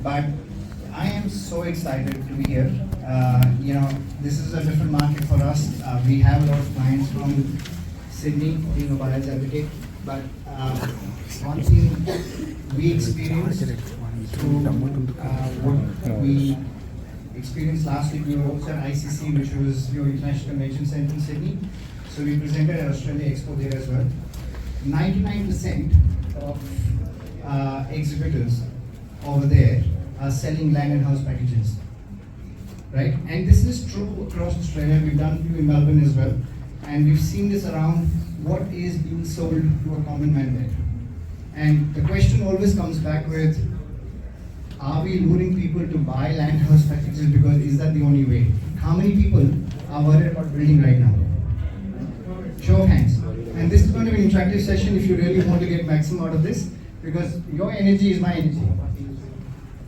but I am so excited to be here. This is a different market for us. We have a lot of clients from Sydney, being a buyer's advocate, but one thing we experienced through what we experienced last week, we were also at ICC, which was your International Convention Center in Sydney. So we presented at Australia Expo there as well. 99% of exhibitors over there are selling land and house packages, right? And this is true across Australia. We've done a few in Melbourne as well, and we've seen this around what is being sold to a common man there. And the question always comes back with, are we luring people to buy land house packages because is that the only way? How many people are worried about building right now? Show of hands. And this is going to be an interactive session if you really want to get maximum out of this, because your energy is my energy.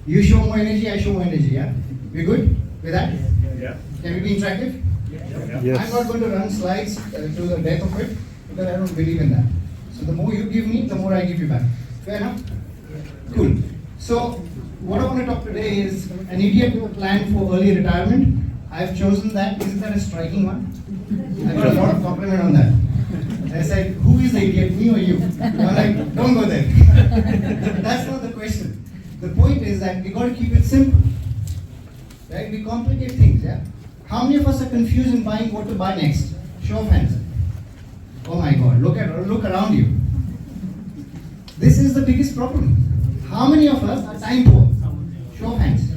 You show more energy, I show more energy, yeah? We good with that? Yeah. Can we be interactive? Yeah. Yes. I'm not going to run slides to the death of it, because I don't believe in that. So the more you give me, the more I give you back. Fair enough? Cool. So what I want to talk today is an idiot with a plan for early retirement. I've chosen that. Isn't that a striking one? I got a lot of compliment on that. I said, who is the idiot, me or you? I'm like, don't go there. That's not the question. The point is that we got to keep it simple. Right? We complicate things, yeah? How many of us are confused in buying what to buy next? Show of hands. Oh my God, look around you. This is the biggest problem. How many of us are time poor? Show of hands.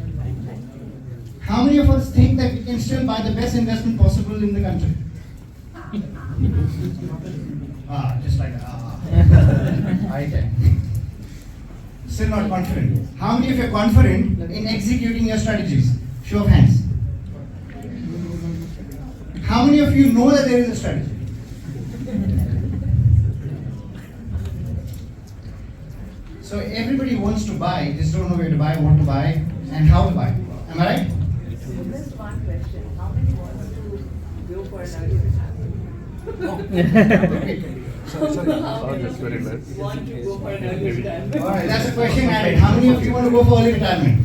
How many of us think that we can still buy the best investment possible in the country? Just like that. I can. Still not confident. How many of you are confident in executing your strategies? Show of hands. How many of you know that there is a strategy? So everybody wants to buy, just don't know where to buy, what to buy, and how to buy. Am I right? Just one question. How many want to go for an early retirement? How many that's very nice. want to go for an early retirement? Alright, that's a question added. How many of you want to go for early retirement?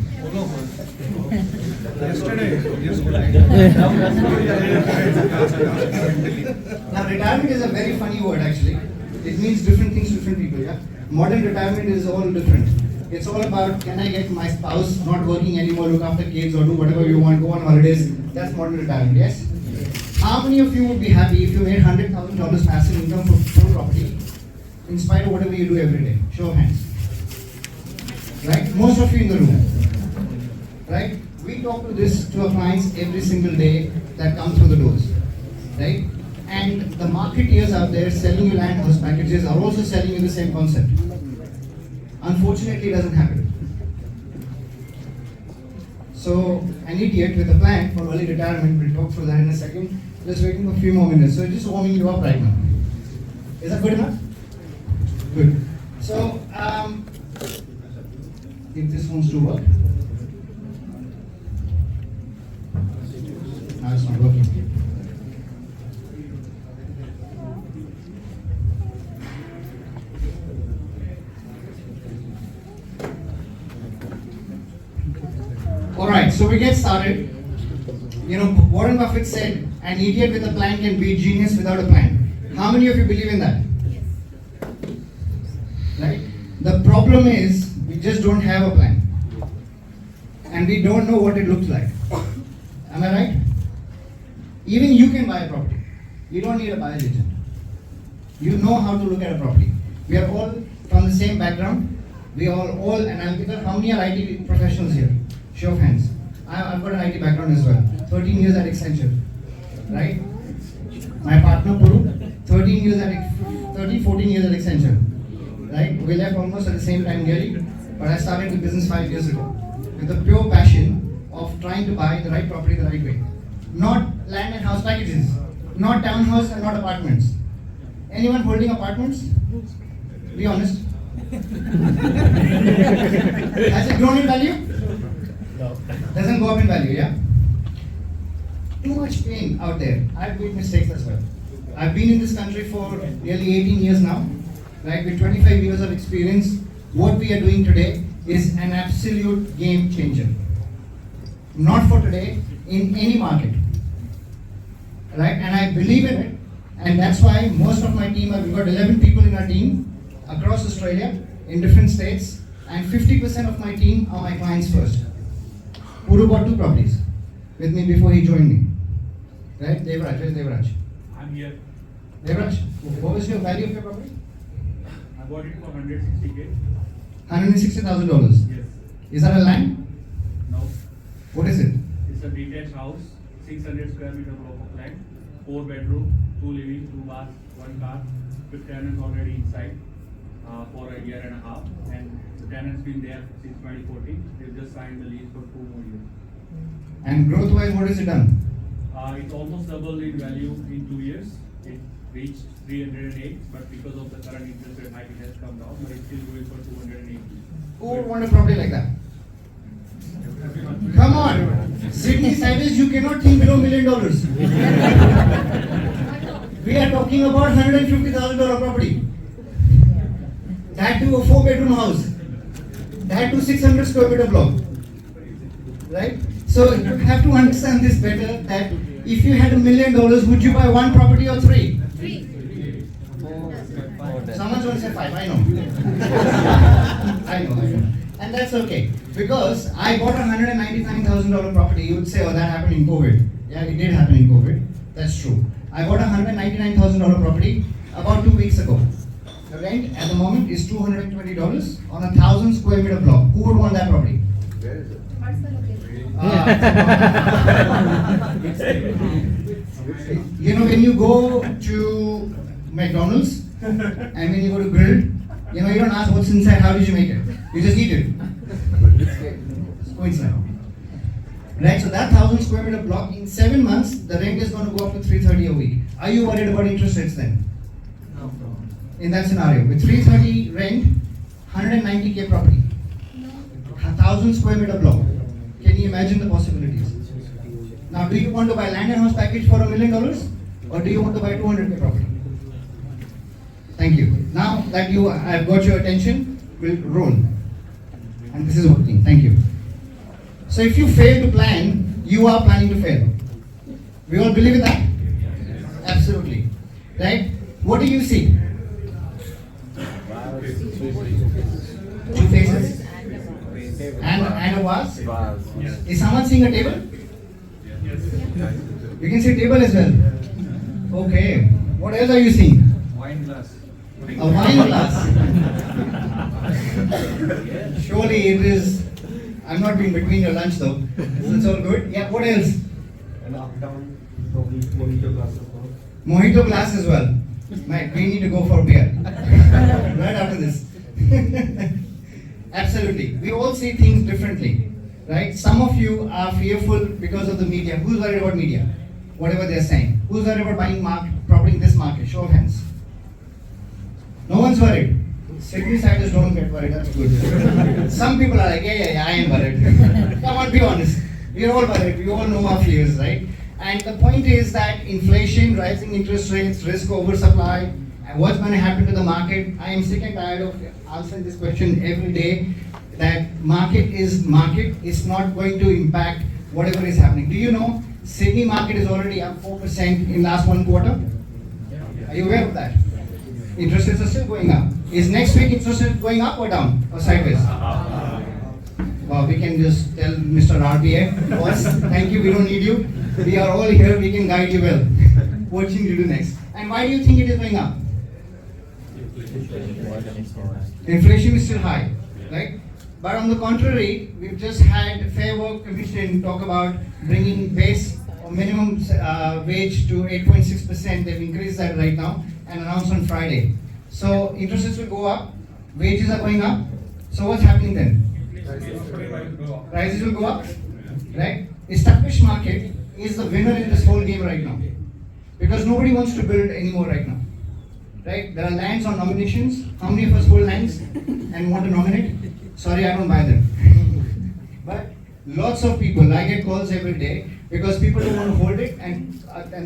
Now retirement is a very funny word actually. It means different things to different people, yeah? Modern retirement is all different. It's all about, can I get my spouse not working anymore, look after kids or do whatever you want, go on holidays. That's modern retirement, yes? How many of you would be happy if you made $100,000 passive income from property in spite of whatever you do every day? Show of hands. Right? Most of you in the room. Right? We talk to our clients every single day that come through the doors. Right? And the marketeers out there selling you land house packages are also selling you the same concept. Unfortunately, it doesn't happen. So, an idiot with a plan for early retirement, we'll talk through that in a second. Just waiting for a few more minutes. So, just warming you up right now. Is that good enough? Good. So, if this wants to work. Now it's not working. Alright, so we get started. Warren Buffett said, an idiot with a plan can beat genius without a plan. How many of you believe in that? Yes. Right? The problem is, we just don't have a plan. And we don't know what it looks like. Am I right? Even you can buy a property. You don't need a buyer's agent. You know how to look at a property. We are all from the same background. We are all analytical. How many are IT professionals here? Show of hands. I've got an IT background as well. 13 years at Accenture. Right? My partner Puru, 14 years at Accenture. Right? We left almost at the same time nearly, but I started the business 5 years ago with the pure passion of trying to buy the right property the right way. Not land and house packages, not townhouse and not apartments. Anyone holding apartments? Be honest. Has it grown in value? No. Doesn't go up in value, yeah? Too much pain out there. I've made mistakes as well. I've been in this country for nearly 18 years now, right? With 25 years of experience, what we are doing today is an absolute game changer. Not for today, in any market. Right? And I believe in it. And that's why most of my team, we've got 11 people in our team across Australia, in different states, and 50% of my team are my clients first. Puru bought 2 properties with me before he joined me. Right? Devraj, where's Devraj? I'm here. Devraj, what was your value of your property? I bought it for 160K. $160,000. Yes. Is that a land? No. What is it? It's a detached house, 600 square meter block of land, 4 bedroom, 2 living, 2 baths, 1 car, with tenants already inside for a year and a half, and the tenants been there since 2014. They've just signed the lease for 2 more years. And growth-wise, what has it done? It's almost doubled in value in 2 years. It reached 308, but because of the current interest rate hike, it has come down, but it's still going for 280. Who would want a property like that? Come on! Sydney siders, you cannot think below $1 million. We are talking about $150,000 property. That to a 4-bedroom house. That to 600 square meter block. Right? So you have to understand this better, that if you had $1 million, would you buy 1 property or 3? 3. Someone's going to say 5, I know. I know. And that's okay. Because I bought a $199,000 property, you would say, oh, that happened in COVID. Yeah, it did happen in COVID. That's true. I bought a $199,000 property about 2 weeks ago. The rent at the moment is $220 on a 1,000 square meter block. Who would want that property? Where is it? What's the location? You know, when you go to McDonald's and when you go to grill, you know, you don't ask what's inside, how did you make it? You just eat it. It's coincidence. Right, so that 1,000 square meter block, in 7 months, the rent is going to go up to $330 a week. Are you worried about interest rates then? No. In that scenario, with $330 rent, 190K property, 1,000 square meter block. Can you imagine the possibilities? Now, do you want to buy land and house package for $1 million, or do you want to buy 200K property? Thank you. Now that I've got your attention, we'll roll. And this is working. Thank you. So if you fail to plan, you are planning to fail. We all believe in that? Absolutely. Right? What do you see? 2 faces? And a vase? Is someone seeing a table? Yes. You can see table as well. Okay. What else are you seeing? Wine glass. A wine glass. Surely it is. I'm not being between your lunch though. It's all good. Yeah, what else? An up-down, probably mojito glass of water. Mojito glass as well. Mike, we need to go for beer. Right after this. Absolutely. We all see things differently. Right? Some of you are fearful because of the media. Who's worried about media? Whatever they're saying. Who's worried about buying property in this market? Show of hands. No one's worried. Sydney siders don't get worried, that's good. Some people are like, yeah, I am worried. Come on, be honest. We are all worried, we all know our fears, right? And the point is that inflation, rising interest rates, risk oversupply, and what's going to happen to the market. I am sick and tired of answering this question every day, that market is market, it's not going to impact whatever is happening. Do you know, Sydney market is already up 4% in last 1 quarter? Are you aware of that? Interest rates are still going up. Is next week interest rate going up or down or sideways? Well, we can just tell Mr. RBA, boss, thank you, we don't need you. We are all here, we can guide you well. What should you do next? And why do you think it is going up? Inflation is still high, right? But on the contrary, we've just had Fair Work Commission talk about bringing base or minimum wage to 8.6%. They've increased that right now and announced on Friday. So interest rates will go up, wages are going up. So what's happening then? Prices will go up, right? Established market is the winner in this whole game right now, because nobody wants to build anymore right now, right? There are lands on nominations. How many of us hold lands and want to nominate? Sorry, I don't buy them. But lots of people, I get calls every day because people don't want to hold it, and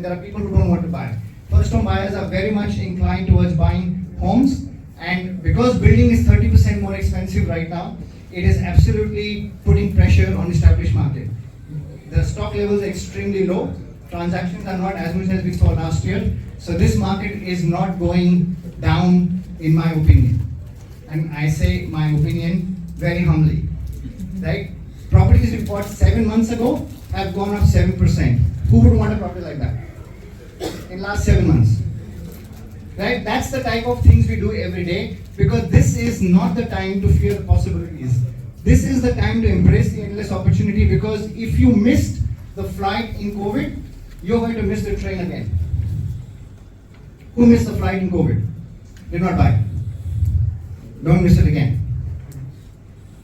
there are people who don't want to buy. First home buyers are very much inclined towards buying homes, and because building is 30% more expensive right now, it is absolutely putting pressure on established market. The stock levels are extremely low. Transactions are not as much as we saw last year. So this market is not going down, in my opinion. And I say my opinion very humbly, right? Properties we bought 7 months ago have gone up 7%. Who would want a property like that in last 7 months? Right? That's the type of things we do every day, because this is not the time to fear the possibilities. This is the time to embrace the endless opportunity, because if you missed the flight in COVID, you're going to miss the train again. Who missed the flight in COVID? Did not buy. Don't miss it again.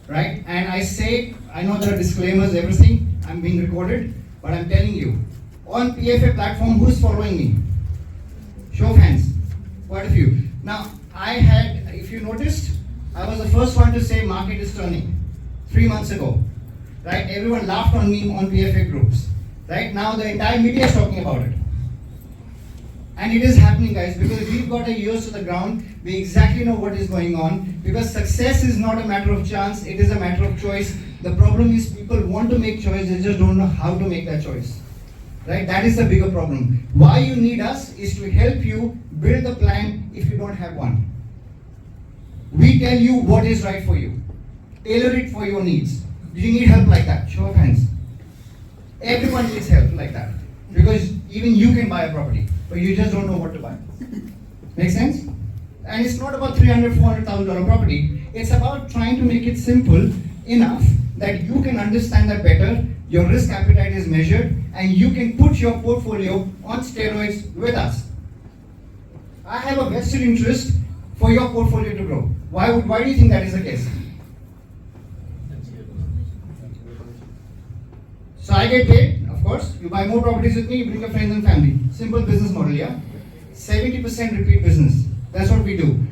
Right? And I say, I know there are disclaimers, everything, I'm being recorded, but I'm telling you, on PFA platform, who's following me? Show of hands. Quite a few. Now, I had, if you noticed, I was the first one to say market is turning 3 months ago. Right? Everyone laughed on me on PFA groups. Right? Now the entire media is talking about it. And it is happening, guys, because we've got our ears to the ground. We exactly know what is going on, because success is not a matter of chance, it is a matter of choice. The problem is people want to make choice, they just don't know how to make that choice. Right? That is the bigger problem. Why you need us is to help you build the plan if you don't have one. We tell you what is right for you. Tailor it for your needs. Do you need help like that? Show of hands. Everyone needs help like that. Because even you can buy a property, but you just don't know what to buy. Make sense? And it's not about $300,000, $400,000 property. It's about trying to make it simple enough that you can understand that better, your risk appetite is measured, and you can put your portfolio on steroids with us. I have a vested interest for your portfolio to grow. Why do you think that is the case? So I get paid, of course. You buy more properties with me, you bring your friends and family. Simple business model, yeah? 70% repeat business. That's what we do.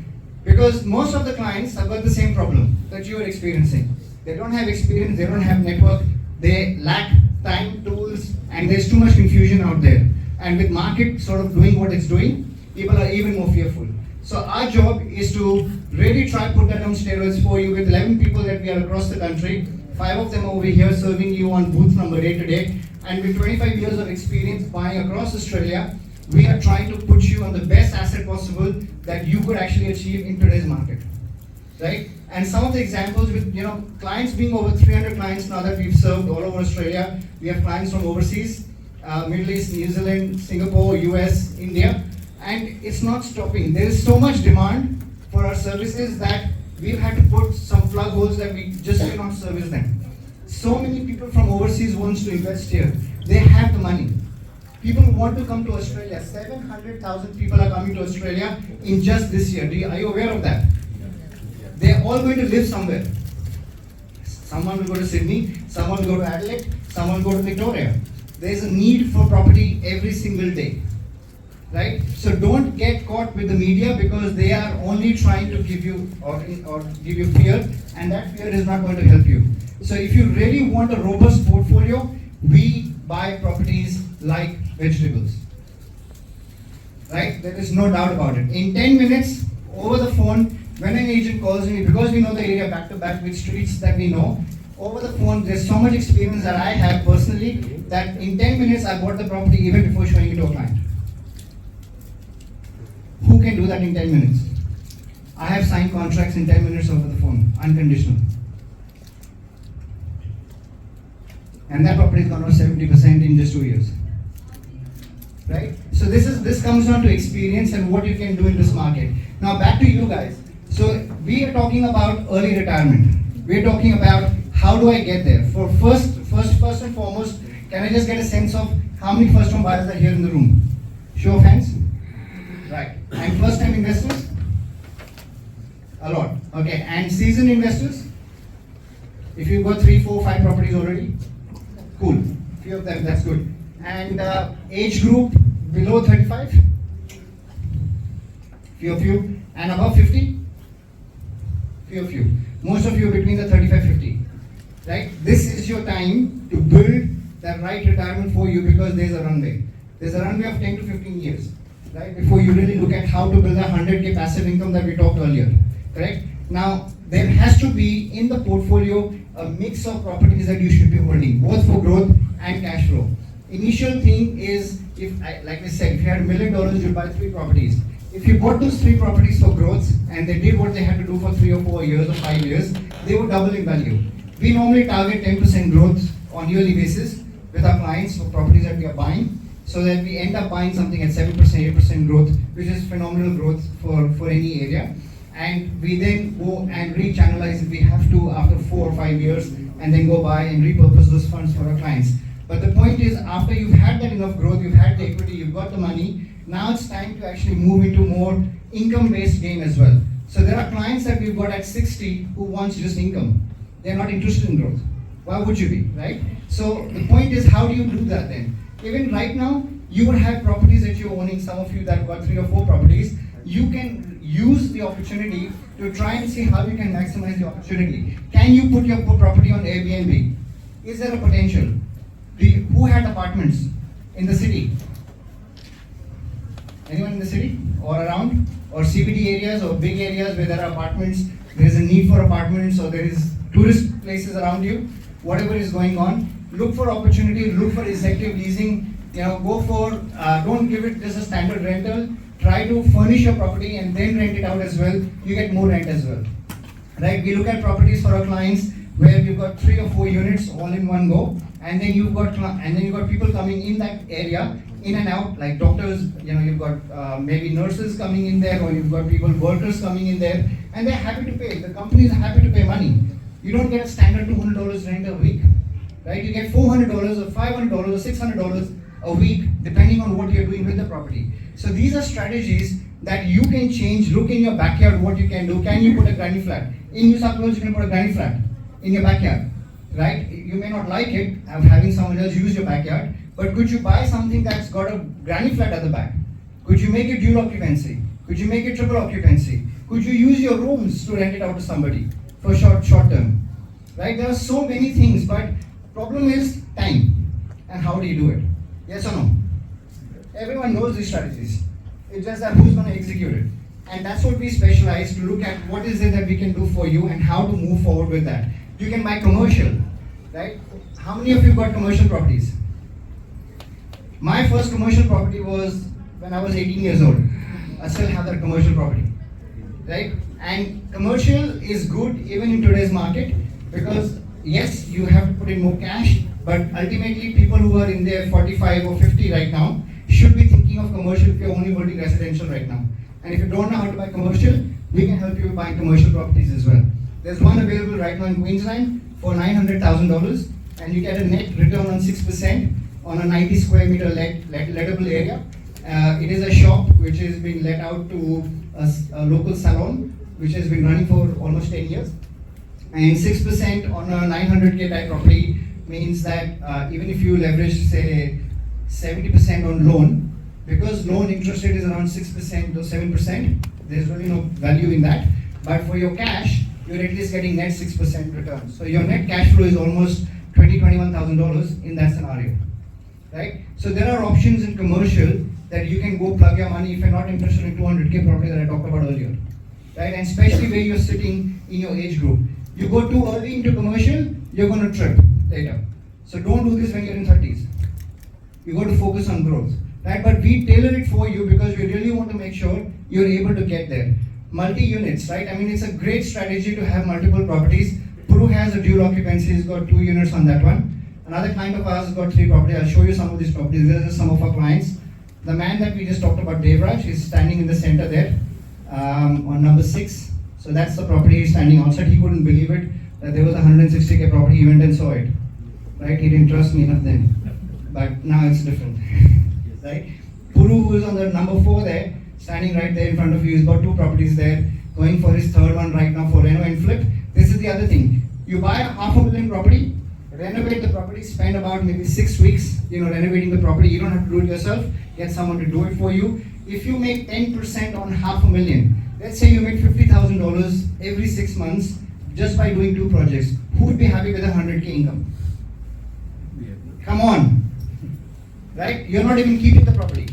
Because most of the clients have got the same problem that you are experiencing. They don't have experience, they don't have network, they lack time, tools, and there's too much confusion out there. And with market sort of doing what it's doing, people are even more fearful. So our job is to really try to put that on steroids for you with 11 people that we are across the country. 5 of them over here serving you on booth number 8 today. And with 25 years of experience buying across Australia, we are trying to put you on the best asset possible that you could actually achieve in today's market. Right? And some of the examples with clients being over 300 clients now that we've served all over Australia. We have clients from overseas, Middle East, New Zealand, Singapore, US, India. And it's not stopping. There is so much demand for our services that we've had to put some plug holes that we just cannot service them. So many people from overseas wants to invest here. They have the money. People want to come to Australia. 700,000 people are coming to Australia in just this year. Are you aware of that? They're all going to live somewhere. Someone will go to Sydney, someone will go to Adelaide, someone will go to Victoria. There's a need for property every single day. Right? So don't get caught with the media, because they are only trying to give you or give you fear, and that fear is not going to help you. So if you really want a robust portfolio, we buy properties like vegetables. Right? There is no doubt about it. In 10 minutes, over the phone, when an agent calls me, because we know the area back to back with streets that we know, over the phone, there's so much experience that I have personally that in 10 minutes I bought the property even before showing it to a client. Who can do that in 10 minutes? I have signed contracts in 10 minutes over the phone, unconditional. And that property has gone up 70% in just 2 years. Right? So this comes down to experience and what you can do in this market. Now back to you guys. So we are talking about early retirement. We are talking about how do I get there. For first and foremost, can I just get a sense of how many first home buyers are here in the room? Show of hands. Right. And first time investors? A lot. Okay. And seasoned investors? If you've got 3, 4, 5 properties already? Cool. Few of them, that's good. And age group below 35? Few of you. And above 50? Few of you. Most of you are between the 35-50. Right? This is your time to build the right retirement for you, because there's a runway. There's a runway of 10 to 15 years. Right? Before you really look at how to build a 100K passive income that we talked earlier. Correct? Now, there has to be in the portfolio a mix of properties that you should be holding, both for growth and cash flow. Initial thing is, like I said, if you had $1 million, you'd buy 3 properties. If you bought those 3 properties for growth and they did what they had to do for 3 or 4 years or 5 years, they would double in value. We normally target 10% growth on yearly basis with our clients for properties that we are buying, so that we end up buying something at 7%, 8% growth, which is phenomenal growth for any area. And we then go and re-channelize if we have to after 4 or 5 years, and then go buy and repurpose those funds for our clients. But the point is, after you've had that enough growth, you've had the equity, you've got the money, now it's time to actually move into more income-based game as well. So there are clients that we've got at 60 who wants just income. They're not interested in growth. Why would you be, right? So the point is, how do you do that then? Even right now, you would have properties that you're owning, some of you that got 3 or 4 properties. You can use the opportunity to try and see how you can maximize the opportunity. Can you put your property on Airbnb? Is there a potential? Who had apartments in the city? Anyone in the city or around? Or CBD areas or big areas where there are apartments, there is a need for apartments, or there is tourist places around you, whatever is going on, look for opportunity, look for executive leasing, go for, don't give it just a standard rental, try to furnish your property and then rent it out as well, you get more rent as well. Right, we look at properties for our clients where we've got 3 or 4 units all in one go, and then you've got people coming in that area, in and out, like doctors, you've got maybe nurses coming in there, or you've got workers coming in there, and they're happy to pay. The companies are happy to pay money. You don't get a standard $200 rent a week, right? You get $400 or $500 or $600 a week, depending on what you're doing with the property. So these are strategies that you can change. Look in your backyard what you can do. Can you put a granny flat? In New South Wales, you can put a granny flat in your backyard, right? You may not like it, having someone else use your backyard, but could you buy something that's got a granny flat at the back? Could you make it dual occupancy? Could you make it triple occupancy? Could you use your rooms to rent it out to somebody for short term? Right? There are so many things, but problem is time. And how do you do it? Yes or no? Everyone knows these strategies. It's just that who's going to execute it. And that's what we specialize, to look at what is it that we can do for you and how to move forward with that. You can buy commercial, right? How many of you got commercial properties? My first commercial property was when I was 18 years old. I still have that commercial property, right? And commercial is good even in today's market, because yes, you have to put in more cash, but ultimately people who are in their 45 or 50 right now should be thinking of commercial if you're only holding residential right now. And if you don't know how to buy commercial, we can help you buy commercial properties as well. There's one available right now in Queensland for $900,000, and you get a net return on 6% on a 90 square meter lettable area. It is a shop which has been let out to a local salon, which has been running for almost 10 years. And 6% on a 900K type property means that even if you leverage, say, 70% on loan, because loan interest rate is around 6% or 7%, there's really no value in that. But for your cash, you're at least getting net 6% return. So your net cash flow is almost $21,000 in that scenario, right? So there are options in commercial that you can go plug your money if you're not interested in 200K property that I talked about earlier, right? And especially where you're sitting in your age group. You go too early into commercial, you're going to trip later. So don't do this when you're in 30s. You got to focus on growth, right? But we tailor it for you because we really want to make sure you're able to get there. Multi-units, right? I mean, it's a great strategy to have multiple properties. Puru has a dual occupancy, he's got 2 units on that one. Another client of ours has got 3 properties. I'll show you some of these properties. These are some of our clients. The man that we just talked about, Devraj, is standing in the center there on number 6. So that's the property he's standing outside. He couldn't believe it, that there was a 160K property. He went and saw it, right? He didn't trust me enough then, but now it's different, right? Puru, who is on the number 4 there, standing right there in front of you, he's got 2 properties there, going for his 3rd one right now for reno and flip. This is the other thing. You buy a $500,000 property, renovate the property, spend about maybe 6 weeks, renovating the property. You don't have to do it yourself, get someone to do it for you. If you make 10% on $500,000, let's say you make $50,000 every 6 months just by doing 2 projects, who would be happy with a 100K income? Come on, right? You're not even keeping the property.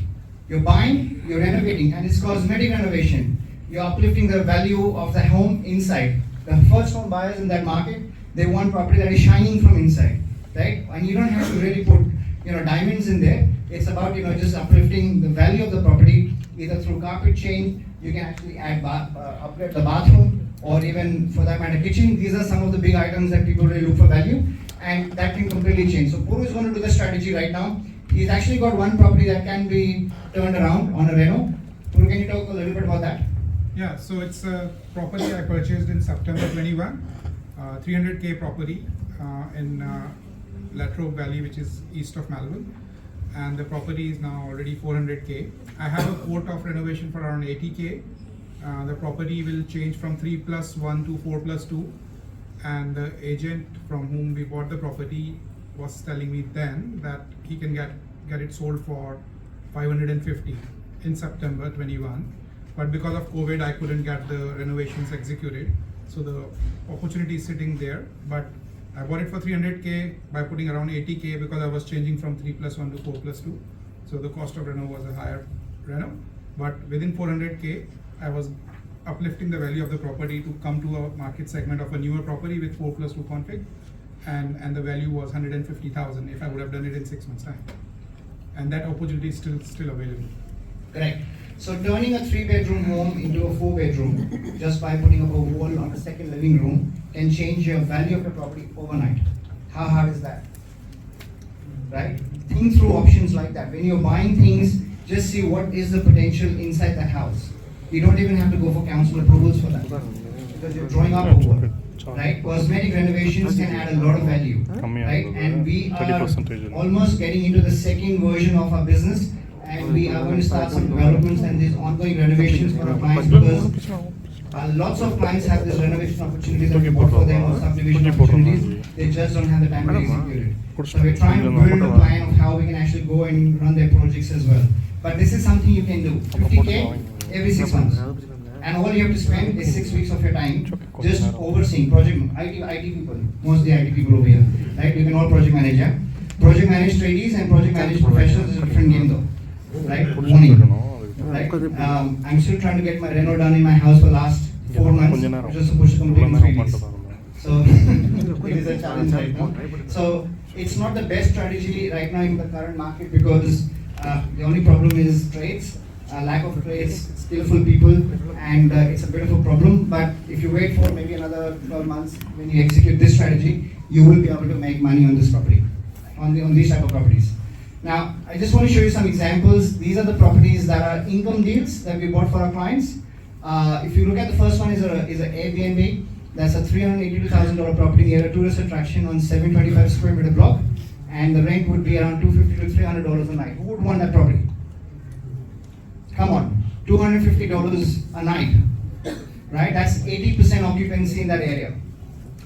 You're buying, you're renovating, and it's cosmetic renovation. you're uplifting the value of the home inside. The first home buyers in that market, they want property that is shining from inside, right? And you don't have to really put, diamonds in there. It's about, just uplifting the value of the property, either through carpet change, you can actually upgrade the bathroom, or even for that matter, kitchen. These are some of the big items that people really look for value, and that can completely change. So Puru is going to do the strategy right now. He's actually got one property that can be turned around on a reno. Puru, can you talk a little bit about that? Yeah, so it's a property I purchased in September 21, 300K property in Latrobe Valley, which is east of Melbourne. And the property is now already 400K. I have a quote of renovation for around 80K. The property will change from 3+1 to 4+2. And the agent from whom we bought the property was telling me then that he can get it sold for 550 in September 21. But because of COVID, I couldn't get the renovations executed. So the opportunity is sitting there. But I bought it for 300K by putting around 80K because I was changing from 3+1 to 4+2. So the cost of reno was a higher reno. But within 400K, I was uplifting the value of the property to come to a market segment of a newer property with 4+2 config. And the value was 150,000 if I would have done it in 6 months' time. And that opportunity is still available. Correct. So turning a 3-bedroom home into a 4-bedroom just by putting up a wall on a second living room can change your value of the property overnight. How hard is that? Right? Think through options like that. When you're buying things, just see what is the potential inside the house. You don't even have to go for council approvals for that because you're drawing up a wall. Right? Cosmetic renovations can add a lot of value. Right? And we are almost getting into the second version of our business. And we are going to start some developments and these ongoing renovations for our clients because lots of clients have this renovation opportunities that we bought for them or subdivision opportunities. They just don't have the time to execute it. So we're trying to build a plan of how we can actually go and run their projects as well. But this is something you can do. 50K every 6 months. And all you have to spend is 6 weeks of your time just overseeing IT people, mostly IT people over here. Right? You can all project manage, yeah? Project manage tradies and project manage professionals is a different game though. Right? Morning. Right? I'm still trying to get my reno done in my house for last 4 months, which was supposed to complete in 3 weeks. So it is a challenge right now. So it's not the best strategy right now in the current market because the only problem is trades, lack of trades, skillful people, and it's a bit of a problem. But if you wait for maybe another 12 months when you execute this strategy, you will be able to make money on this property, on these type of properties. Now, I just want to show you some examples. These are the properties that are income deals that we bought for our clients. If you look at the first one is an Airbnb. That's a $382,000 property near a tourist attraction on 725 square meter block. And the rent would be around $250 to $300 a night. Who would want that property? Come on, $250 a night, right? That's 80% occupancy in that area,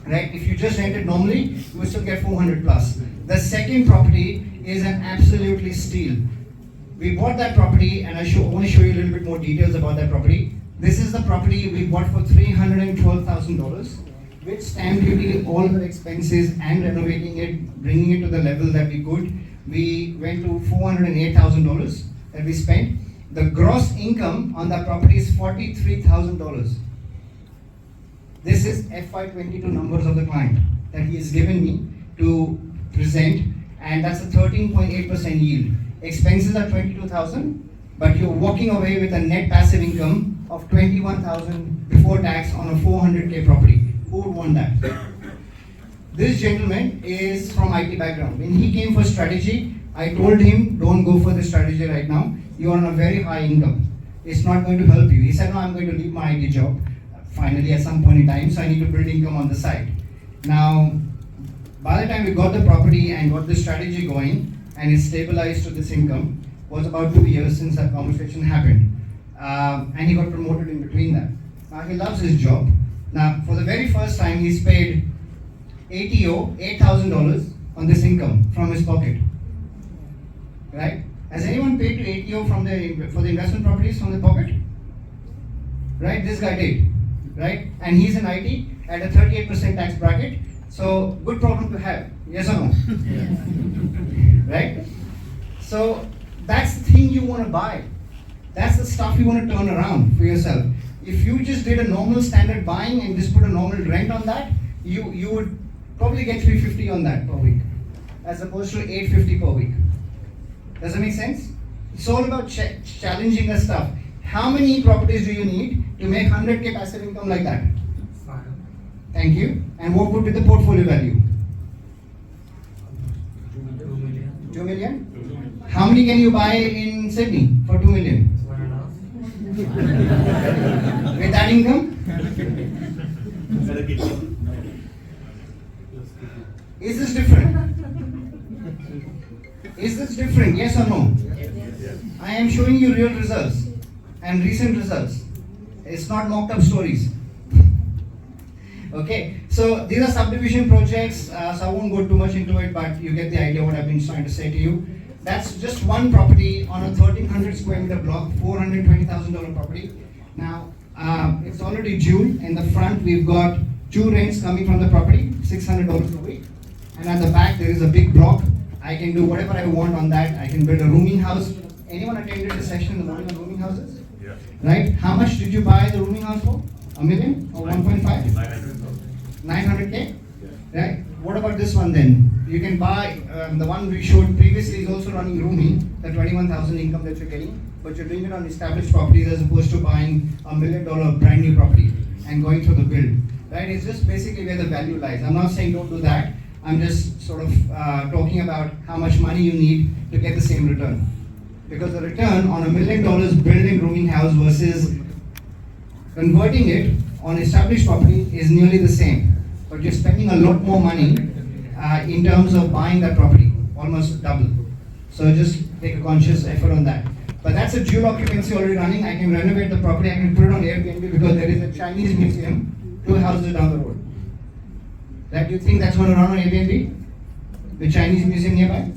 right? If you just rent it normally, you will still get 400 plus. The second property is an absolutely steal. We bought that property, and I want to show you a little bit more details about that property. This is the property we bought for $312,000 with stamp duty, all the expenses, and renovating it, bringing it to the level that we could. We went to $408,000 that we spent. The gross income on that property is $43,000. This is FY22 numbers of the client that he has given me to present, and that's a 13.8% yield. Expenses are $22,000, but you're walking away with a net passive income of $21,000 before tax on a 400K property. Who would want that? This gentleman is from IT background. When he came for strategy, I told him, don't go for this strategy right now. You are on a very high income. It's not going to help you. He said, no, I'm going to leave my IT job finally at some point in time, so I need to build income on the side. Now, by the time we got the property and got the strategy going and it stabilized to this income, was about 2 years since that conversation happened. And he got promoted in between that. Now he loves his job. Now, for the very first time, he's paid ATO, $8,000 on this income from his pocket. Right? Has anyone paid to ATO for the investment properties from the pocket? Right? This guy did. Right? And he's in IT at a 38% tax bracket. So, good problem to have. Yes or no? Right? So, that's the thing you want to buy. That's the stuff you want to turn around for yourself. If you just did a normal standard buying and just put a normal rent on that, you would probably get 350 on that per week, as opposed to 850 per week. Does that make sense? It's all about challenging the stuff. How many properties do you need to make 100K passive income like that? 5. Thank you. And what would be the portfolio value? 2 million. 2 million? How many can you buy in Sydney for 2 million? 1.5. With that income? Is this different? Is this different? Yes or no? I am showing you real results and recent results. It's not mocked up stories. Okay, so these are subdivision projects, so I won't go too much into it, but you get the idea what I've been trying to say to you. That's just one property on a 1,300 square meter block, $420,000 property. Now, it's already June. In the front, we've got 2 rents coming from the property, $600 a week. And at the back, there is a big block. I can do whatever I want on that. I can build a rooming house. Anyone attended the session in the morning on rooming houses? Yeah. Right? How much did you buy the rooming house for? $1 million or 1.5? 900K? Right? What about this one then? You can buy, the one we showed previously is also running rooming, the 21,000 income that you're getting, but you're doing it on established properties as opposed to buying $1 million brand new property and going through the build. Right? It's just basically where the value lies. I'm not saying don't do that. I'm just sort of talking about how much money you need to get the same return. Because the return on $1 million building rooming house versus converting it on established property is nearly the same. But you're spending a lot more money in terms of buying that property, almost double. So just take a conscious effort on that. But that's a dual occupancy already running. I can renovate the property, I can put it on Airbnb because there is a Chinese museum 2 houses down the road. That you think that's going to run on Airbnb? The Chinese museum nearby?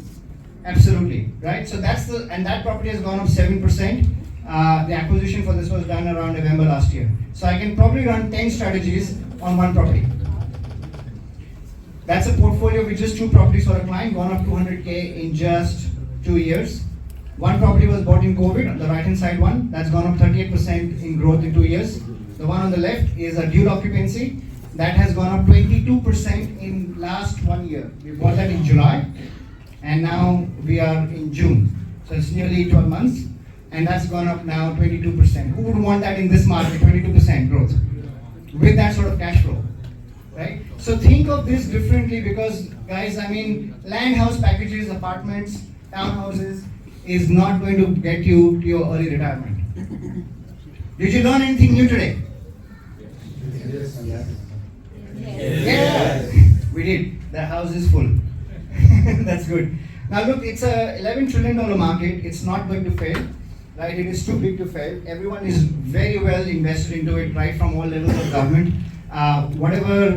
Absolutely, right? So that's and that property has gone up 7%. The acquisition for this was done around November last year. So I can probably run 10 strategies on one property. That's a portfolio with just 2 properties for a client, gone up 200K in just 2 years. One property was bought in COVID, on the right hand side one, that's gone up 38% in growth in 2 years. The one on the left is a dual occupancy, that has gone up 22% in last 1 year. We bought that in July, and now we are in June. So it's nearly 12 months, and that's gone up now 22%. Who would want that in this market, 22% growth? With that sort of cash flow, right? So think of this differently because, guys, I mean, land house packages, apartments, townhouses is not going to get you to your early retirement. Did you learn anything new today? Yeah, we did. The house is full. That's good. Now look, it's a $11 trillion market. It's not going to fail, right? It is too big to fail. Everyone is very well invested into it, right from all levels of government. Whatever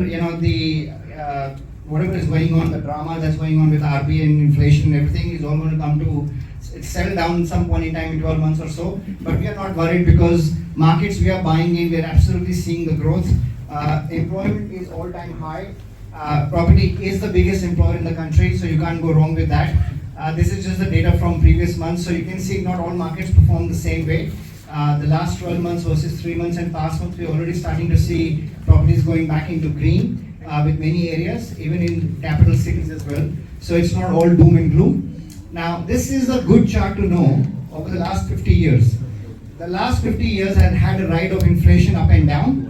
whatever is going on, the drama that's going on with RBI and inflation and everything is all going to come to settle down some point in time in 12 months or so. But we are not worried because markets we are buying in, we are absolutely seeing the growth. Employment is all-time high. Property is the biggest employer in the country, so you can't go wrong with that. This is just the data from previous months, so you can see not all markets perform the same way. The last 12 months versus 3 months and past months, we're already starting to see properties going back into green with many areas, even in capital cities as well. So it's not all doom and gloom. Now, this is a good chart to know over the last 50 years. The last 50 years had a ride of inflation up and down.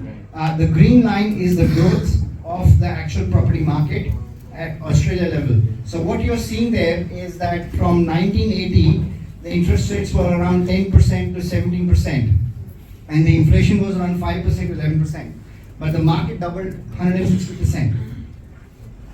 The green line is the growth of the actual property market at Australia level. So what you're seeing there is that from 1980, the interest rates were around 10% to 17%, and the inflation was around 5% to 11%. But the market doubled 160%.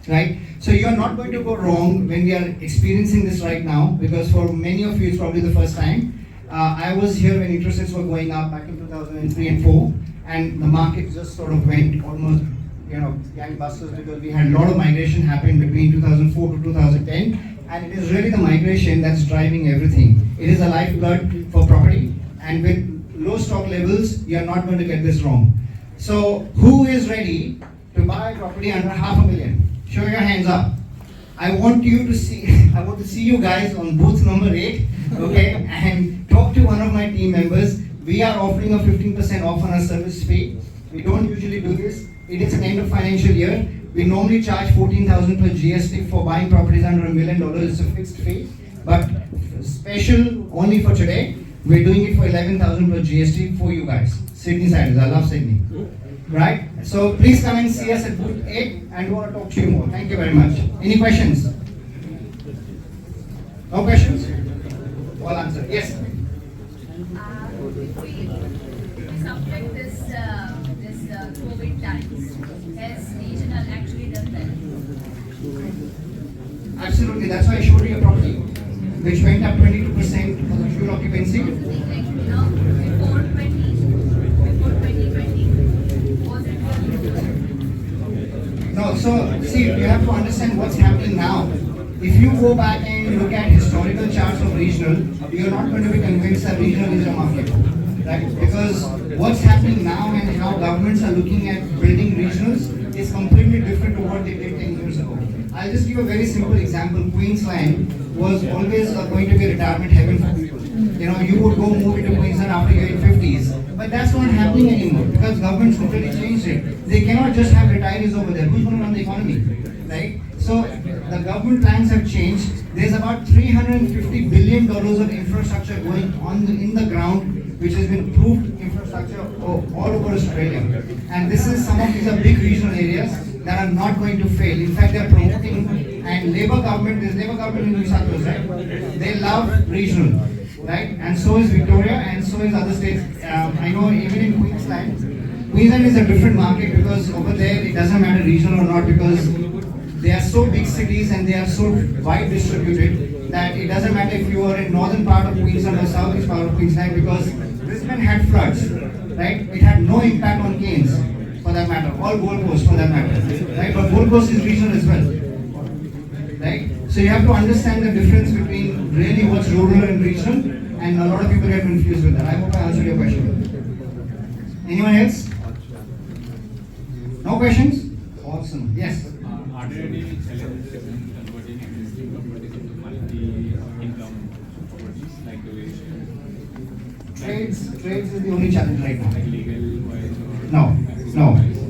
Right? So you're not going to go wrong when we are experiencing this right now, because for many of you it's probably the first time. I was here when interest rates were going up back in 2003 and 4, and the market just sort of went almost, gangbusters, because we had a lot of migration happen between 2004 to 2010, and it is really the migration that's driving everything. It is a lifeblood for property, and with low stock levels, you're not going to get this wrong. So who is ready to buy a property under $500,000? Show your hands up. I want to see you guys on booth number 8, okay, and talk to one of my team members. we are offering a 15% off on our service fee. We don't usually do this. It is an end of financial year. We normally charge 14,000 per GST for buying properties under $1 million. It's a fixed fee. But special only for today, we're doing it for 11,000 per GST for you guys. Sydney siders, I love Sydney. Right? So please come and see us at booth 8 and we want to talk to you more. Thank you very much. Any questions? No questions? All answered. Yes. If we subject this COVID times, has regional actually done well? Absolutely. That's why I showed you a property, which went up 22% for the fuel occupancy. Like, before 2020, was it No, so see, you have to understand what's happening now. If you go back and look at historical charts of regional, you're not going to be convinced that regional is a market, right? Because what's happening now and how governments are looking at building regionals is completely different to what they did 10 years ago. I'll just give a very simple example. Queensland was always going to be retirement heaven for people. You know, you would go move into Queensland after your 50s. But that's not happening anymore because governments completely changed it. They cannot just have retirees over there. Who's going to run the economy, right? So the government plans have changed. There's about $350 billion of infrastructure going on in the ground, which has been approved infrastructure all over Australia. And this is some of these are big regional areas that are not going to fail. In fact, they're promoting, and Labour government, there's Labour government in New South Wales, right? They love regional, right? And so is Victoria, and so is other states. I know even in Queensland is a different market because over there it doesn't matter regional or not because they are so big cities and they are so wide distributed that it doesn't matter if you are in northern part of Queensland or southeast part of Queensland because Brisbane had floods, right? It had no impact on Cairns for that matter, or Gold Coast for that matter, right? But Gold Coast is regional as well, right? So you have to understand the difference between really what's rural and regional, and a lot of people get confused with that. I hope I answered your question. Anyone else? No questions? Awesome. Yes. Are there any challenges in converting existing properties into multi-income properties like the way Trades is the only challenge right now. like legal wise or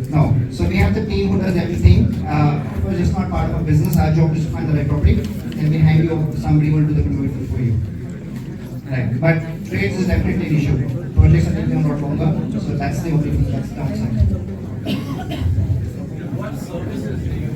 No. So we have the team who does everything. Of course, it's not part of our business. Our job is to find the right property, and we hand you over to somebody who will do the conversion for you. Right. But trades is definitely an issue. Projects are taking a lot longer, so that's the only thing that's downside. What services do you